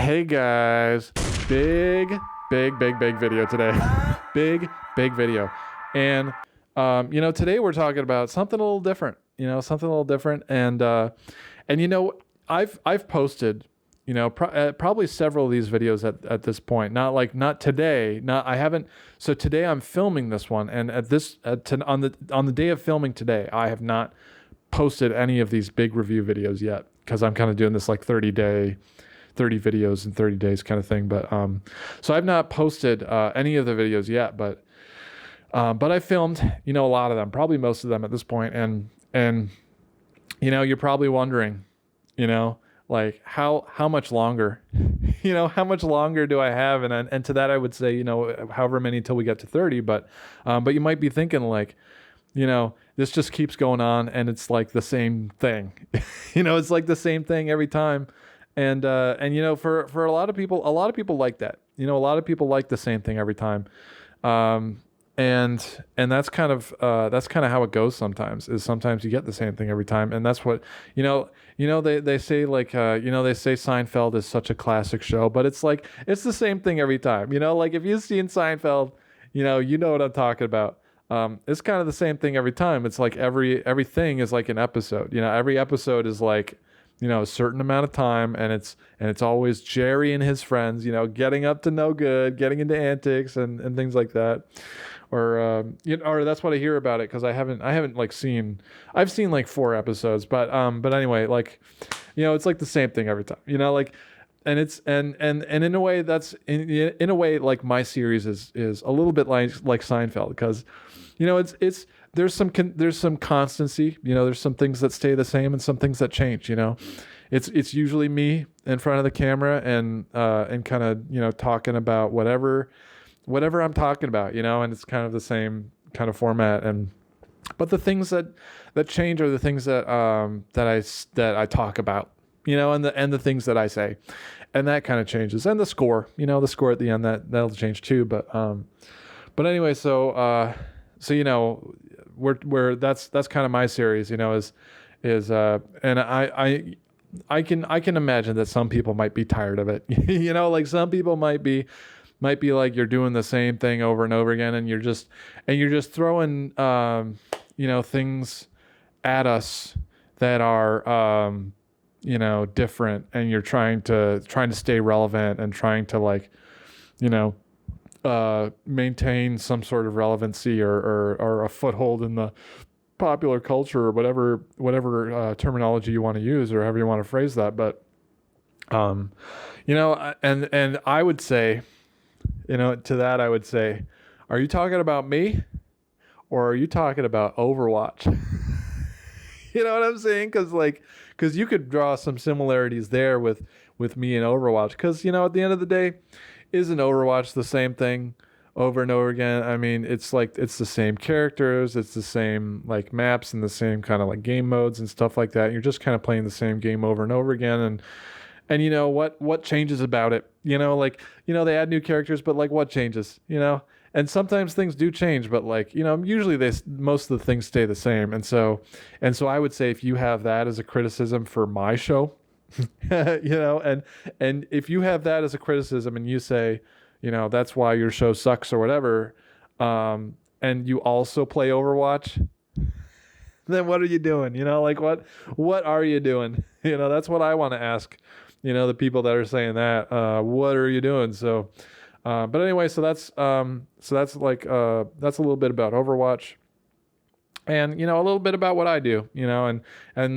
Hey guys, big video today. big video. And today we're talking about something a little different. And I've posted, probably several of these videos at this point. Not today. I haven't. So today I'm filming this one, and on the day of filming today, I have not posted any of these big review videos yet because I'm kind of doing this like 30 videos in 30 days kind of thing. But so I've not posted any of the videos yet, but I filmed, a lot of them, probably most of them at this point. And you're probably wondering, like how much longer, how much longer do I have? And to that I would say, however many till we get to 30, but you might be thinking like, this just keeps going on and it's like the same thing, it's like the same thing every time. And for a lot of people like that, a lot of people like the same thing every time. And that's kind of how it goes sometimes. Is sometimes you get the same thing every time, and that's what they say, like they say Seinfeld is such a classic show, but it's like it's the same thing every time. Like if you've seen Seinfeld, you know what I'm talking about. It's kind of the same thing every time. It's like everything is like an episode. Every episode is like a certain amount of time, and it's always Jerry and his friends, getting up to no good, getting into antics and things like that. Or that's what I hear about it, because I've seen like 4 episodes, but anyway, like, it's like the same thing every time, like, and it's and in a way that's in a way like my series is a little bit like Seinfeld, because it's there's some constancy, there's some things that stay the same and some things that change. It's usually me in front of the camera and kind of talking about whatever I'm talking about, and it's kind of the same kind of format. But the things that change are the things that I talk about, and the things that I say, and that kind of changes. And the score at the end, that'll change too. But anyway, so we're that's kind of my series, and I can imagine that some people might be tired of it. Like some people might be like, you're doing the same thing over and over again, and you're just throwing things at us that are different, and you're trying to stay relevant and trying to like maintain some sort of relevancy or a foothold in the popular culture, or whatever terminology you want to use, or however you want to phrase that. But and I would say, to that I would say, are you talking about me, or are you talking about Overwatch? You know what I'm saying? Because you could draw some similarities there with me and Overwatch. Because at the end of the day, isn't Overwatch the same thing over and over again? I mean, it's like it's the same characters, it's the same like maps and the same kind of like game modes and stuff like that. You're just kind of playing the same game over and over again, and what changes about it? They add new characters, but like what changes? And sometimes things do change, but like usually most of the things stay the same. And so I would say, if you have that as a criticism for my show, and if you have that as a criticism and you say, that's why your show sucks or whatever, and you also play Overwatch, then what are you doing? Like what are you doing? That's what I want to ask, the people that are saying that, what are you doing? So, but anyway, so that's like, that's a little bit about Overwatch. And, a little bit about what I do, and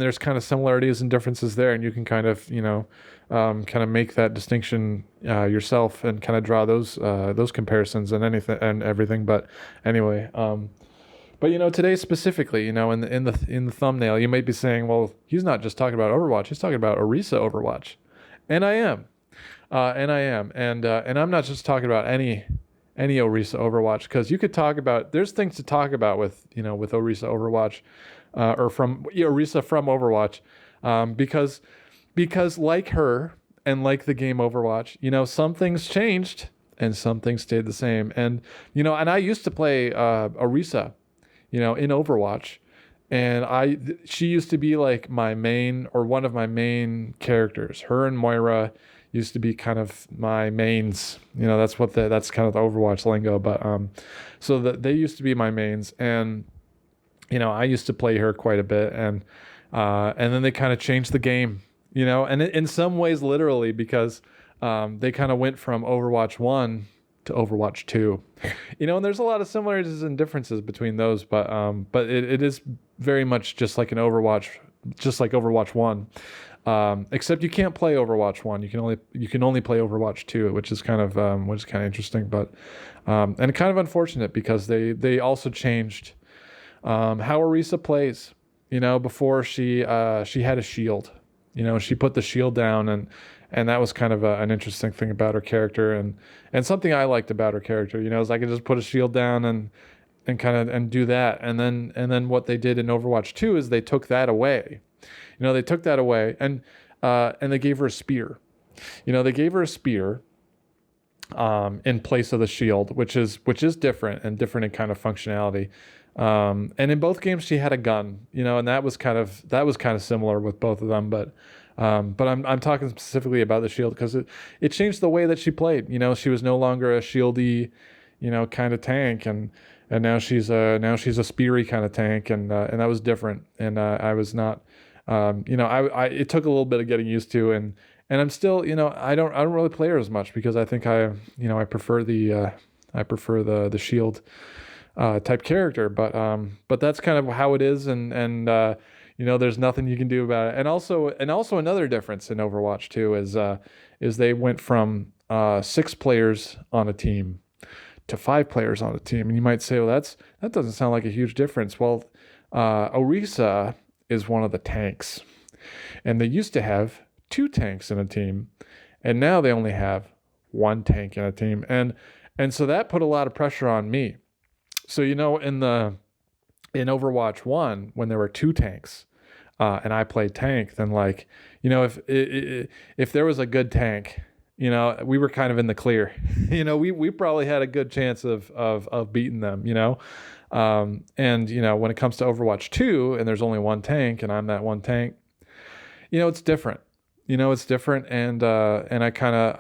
there's kind of similarities and differences there. And you can kind of, kind of make that distinction yourself and kind of draw those comparisons and everything. But anyway, but today specifically, in the thumbnail, you might be saying, well, he's not just talking about Overwatch, he's talking about Orisa Overwatch. And I am. And I'm not just talking about any Orisa Overwatch, because you could talk about, there's things to talk about with Orisa Overwatch, or from Orisa from Overwatch, because like her and like the game Overwatch, some things changed and some things stayed the same. And and I used to play Orisa, in Overwatch, and she used to be like my main, or one of my main characters. Her and Moira used to be kind of my mains. That's kind of the Overwatch lingo. But so that they used to be my mains, and I used to play her quite a bit, and then they kind of changed the game, and in some ways literally, because they kind of went from Overwatch 1 to Overwatch 2, and there's a lot of similarities and differences between those, but it is very much just like Overwatch 1, except you can't play Overwatch 1. You can only play Overwatch 2, which is kind of interesting, but and kind of unfortunate, because they also changed how Orisa plays. Before she had a shield. She put the shield down, and that was kind of an interesting thing about her character, and something I liked about her character. Is I could just put a shield down and kind of and do that, and then what they did in Overwatch 2 is they took that away. They took that away, and they gave her a spear. They gave her a spear in place of the shield, which is different in kind of functionality. And in both games she had a gun, and that was kind of similar with both of them, but I'm talking specifically about the shield, because it changed the way that she played. She was no longer a shieldy, kind of tank, and now she's a speary kind of tank, and that was different. And I was not, it took a little bit of getting used to, and I'm still, I don't really play her as much, because I think I prefer the shield type character, but that's kind of how it is, and there's nothing you can do about it. And also another difference in Overwatch 2 is they went from 6 players on a team to 5 players on a team, and you might say, well, that doesn't sound like a huge difference. Well, Orisa is one of the tanks, and they used to have 2 tanks in a team, and now they only have 1 tank in a team, and so that put a lot of pressure on me. So, in Overwatch 1, when there were 2 tanks, and I played tank, then if there was a good tank, we were kind of in the clear. We probably had a good chance of beating them, and when it comes to Overwatch 2 and there's only 1 tank and I'm that 1 tank, it's different. It's different, and I kind of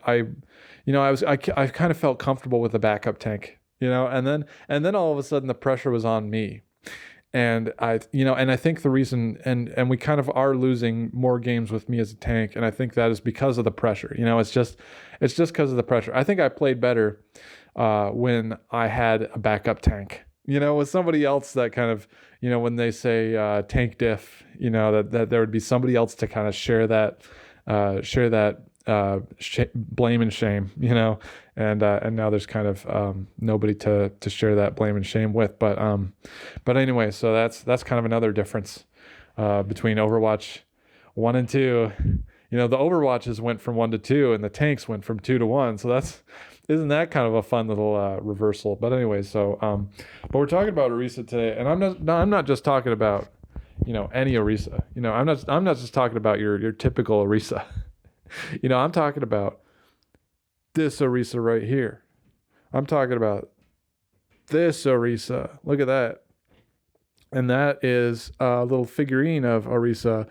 I kind of felt comfortable with the backup tank. And then all of a sudden the pressure was on me, and I think the reason, and we kind of are losing more games with me as a tank, and I think that is because of the pressure. It's just because of the pressure. I think I played better when I had a backup tank. With somebody else that kind of, when they say tank diff, that there would be somebody else to kind of share that blame and shame, and now there's kind of nobody to share that blame and shame with. But anyway, so that's kind of another difference between Overwatch 1 and 2. The Overwatches went from 1 to 2, and the tanks went from 2 to 1. So isn't that kind of a fun little reversal? But anyway, so but we're talking about Orisa today, and I'm not just talking about any Orisa. I'm not just talking about your typical Orisa. I'm talking about this Orisa right here. I'm talking about this Orisa. Look at that. And that is a little figurine of Orisa.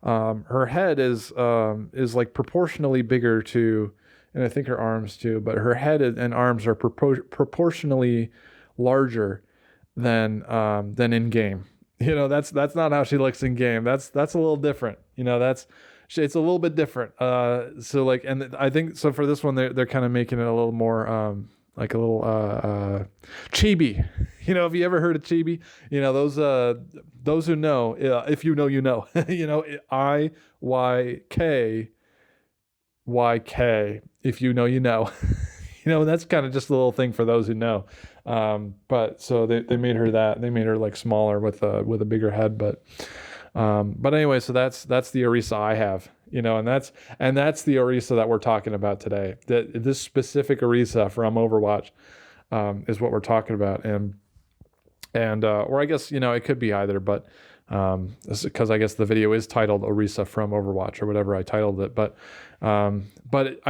Her head is like proportionally bigger to, and I think her arms too, but her head and arms are proportionally larger than in game. That's not how she looks in game. That's a little different. It's a little bit different. So and I think so for this one, they're kind of making it a little more like a little chibi. Have you ever heard of chibi? Those who know, if you know, IYKYK. If you know, you know. That's kind of just a little thing for those who know. But so they made her that. They made her like smaller with a bigger head, but anyway, so that's the Orisa I have, and that's the Orisa that we're talking about today. This specific Orisa from Overwatch is what we're talking about, and or I guess it could be either, but because I guess the video is titled Orisa from Overwatch or whatever I titled it, but I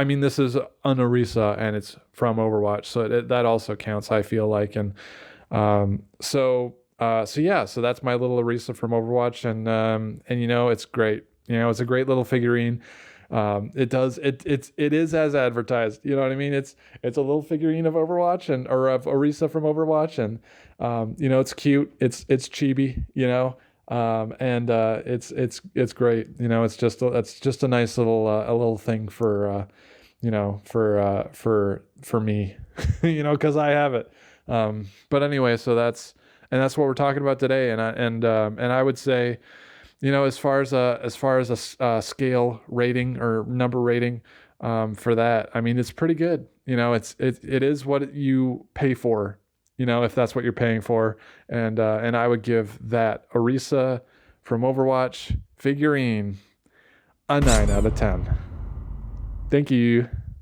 mean this is an Orisa and it's from Overwatch, so that also counts, I feel like, and so that's my little Orisa from Overwatch, and it's great. It's a great little figurine. It is as advertised. You know what I mean? It's a little figurine of Overwatch or of Orisa from Overwatch, and you know, it's cute. It's chibi. You know. And it's great. You know, it's just a nice a little thing for you know, for me, you know, because I have it. But anyway, so that's what we're talking about today. And I would say, you know, as far as a scale rating or number rating, for that, I mean, it's pretty good. You know, it is what you pay for, you know, if that's what you're paying for. And I would give that Orisa from Overwatch figurine a 9 out of 10. Thank you.